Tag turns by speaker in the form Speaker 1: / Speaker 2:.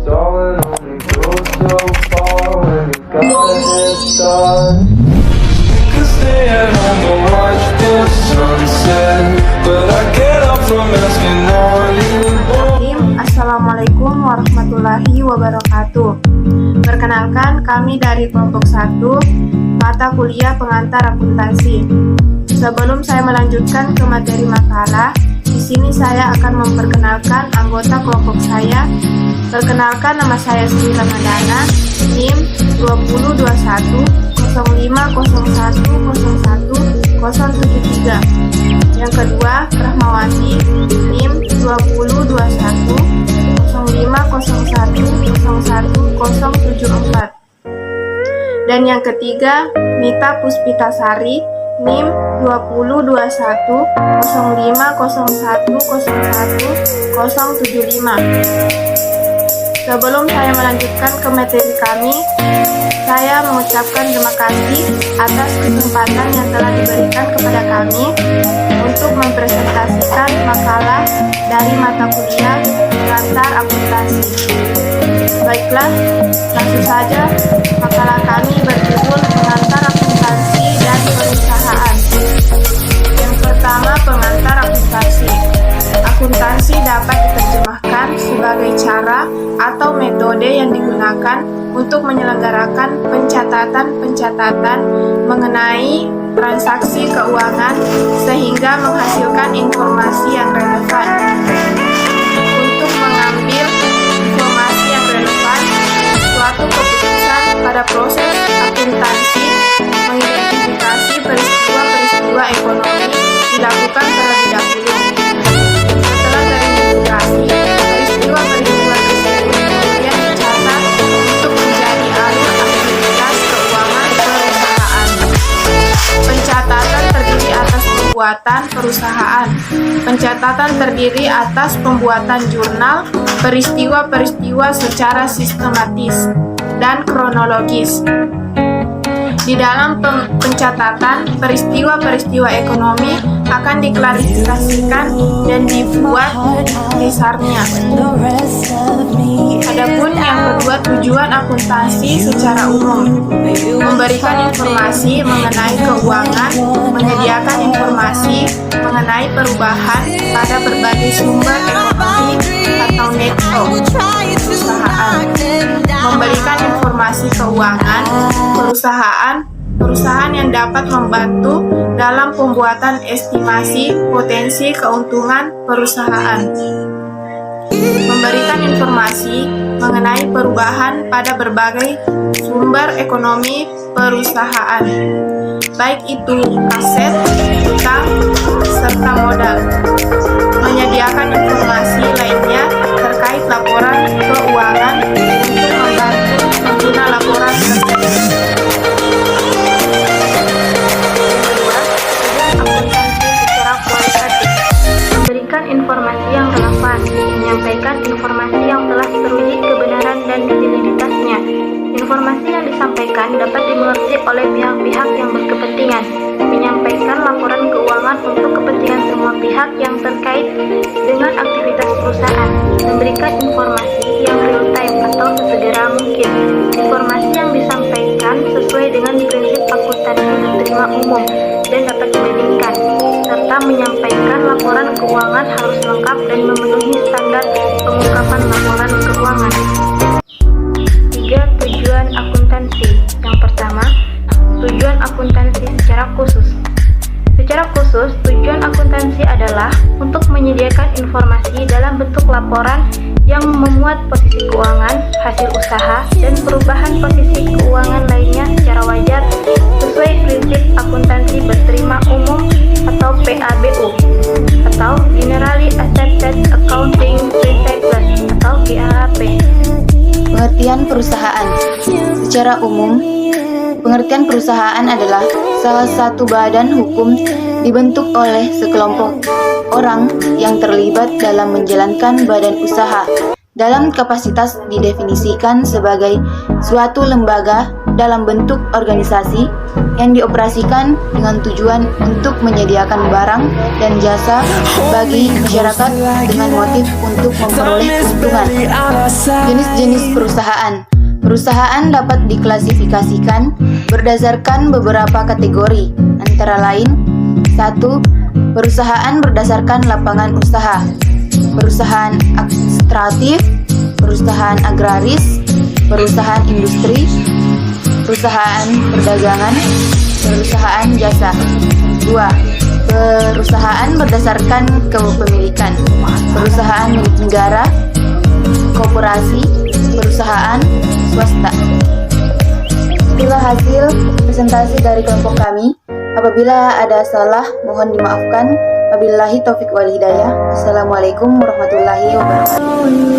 Speaker 1: Darling, only go so far when you got a head start. Could stay at home and watch the sunset, but I get up from asking all you want.
Speaker 2: Assalamualaikum warahmatullahi wabarakatuh. Perkenalkan, kami dari kelompok 1 mata kuliah pengantar akuntansi. Sebelum saya melanjutkan ke materi makalah, di sini saya akan memperkenalkan anggota kelompok saya. Perkenalkan, nama saya Sri Ramadana, NIM 2021 050101 073. Yang kedua, Rahmawati, NIM 2021 050101 074. Dan yang ketiga, Nita Puspitasari, NIM 2021 050101 075. Sebelum saya melanjutkan ke materi kami, saya mengucapkan terima kasih atas kesempatan yang telah diberikan kepada kami untuk mempresentasikan makalah dari mata kuliah pengantar akuntansi. Baiklah, langsung saja makalah kami berjudul Pengantar Akuntansi dan Perusahaan. Yang pertama, pengantar akuntansi. Akuntansi dapat diterjemahkan sebagai cara atau metode yang digunakan untuk menyelenggarakan pencatatan mengenai transaksi keuangan sehingga menghasilkan informasi yang relevan. Untuk mengambil informasi yang relevan, suatu keputusan pada proses akuntansi mengidentifikasi peristiwa-peristiwa ekonomi dilakukan terlebih dahulu. Setelah teridentifikasi, peristiwa-peristiwa tersebut kemudian dicatat untuk menjadi alur aktivitas keuangan perusahaan. Pencatatan terdiri atas pembuatan perusahaan. Pencatatan terdiri atas pembuatan jurnal peristiwa-peristiwa secara sistematis dan kronologis. Di dalam pencatatan, peristiwa-peristiwa ekonomi akan diklarifikasikan dan dibuat dasarnya. Adapun yang kedua, tujuan akuntansi secara umum, memberikan informasi mengenai keuangan, menyediakan informasi mengenai perubahan pada berbagai sumber ekonomi atau netto perusahaan, memberikan informasi keuangan perusahaan yang dapat membantu dalam pembuatan estimasi potensi keuntungan perusahaan, memberikan informasi mengenai perubahan pada berbagai sumber ekonomi perusahaan, baik itu aset, utang, serta modal, menyediakan informasi lainnya terkait laporan keuangan untuk membantu pengguna laporan tersebut.
Speaker 3: Informasi yang relevan, menyampaikan informasi yang telah teruji kebenaran dan kredibilitasnya. Informasi yang disampaikan dapat dimengerti oleh pihak-pihak yang berkepentingan, menyampaikan laporan keuangan untuk kepentingan semua pihak yang terkait dengan aktivitas perusahaan, memberikan informasi yang real time atau sesegera mungkin. Informasi yang disampaikan sesuai dengan prinsip akuntansi diterima umum dan dapat dibandingkan, serta menyampaikan laporan keuangan harus lengkap dan memenuhi standar pengungkapan laporan keuangan. 3. Tujuan akuntansi. Yang pertama, tujuan akuntansi secara khusus. Secara khusus, tujuan akuntansi adalah untuk menyediakan informasi dalam bentuk laporan yang memuat posisi keuangan, hasil usaha, dan perubahan posisi keuangan lainnya secara wajar sesuai prinsip akuntansi berterima umum atau PABU atau Generally Accepted Accounting Principles atau GAAP.
Speaker 4: Pengertian perusahaan. Secara umum, pengertian perusahaan adalah salah satu badan hukum dibentuk oleh sekelompok orang yang terlibat dalam menjalankan badan usaha. Dalam kapasitas didefinisikan sebagai suatu lembaga dalam bentuk organisasi yang dioperasikan dengan tujuan untuk menyediakan barang dan jasa bagi masyarakat dengan motif untuk memperoleh keuntungan. Jenis-jenis perusahaan. Perusahaan dapat diklasifikasikan berdasarkan beberapa kategori, antara lain: 1. Perusahaan berdasarkan lapangan usaha, perusahaan ekstraktif, perusahaan agraris, perusahaan industri, perusahaan perdagangan, perusahaan jasa. 2. Perusahaan berdasarkan kepemilikan, perusahaan milik negara, koperasi, perusahaan swasta. Itulah hasil presentasi dari kelompok kami. Apabila ada salah, mohon dimaafkan. Wabillahi taufiq wal hidayah. Assalamualaikum warahmatullahi wabarakatuh.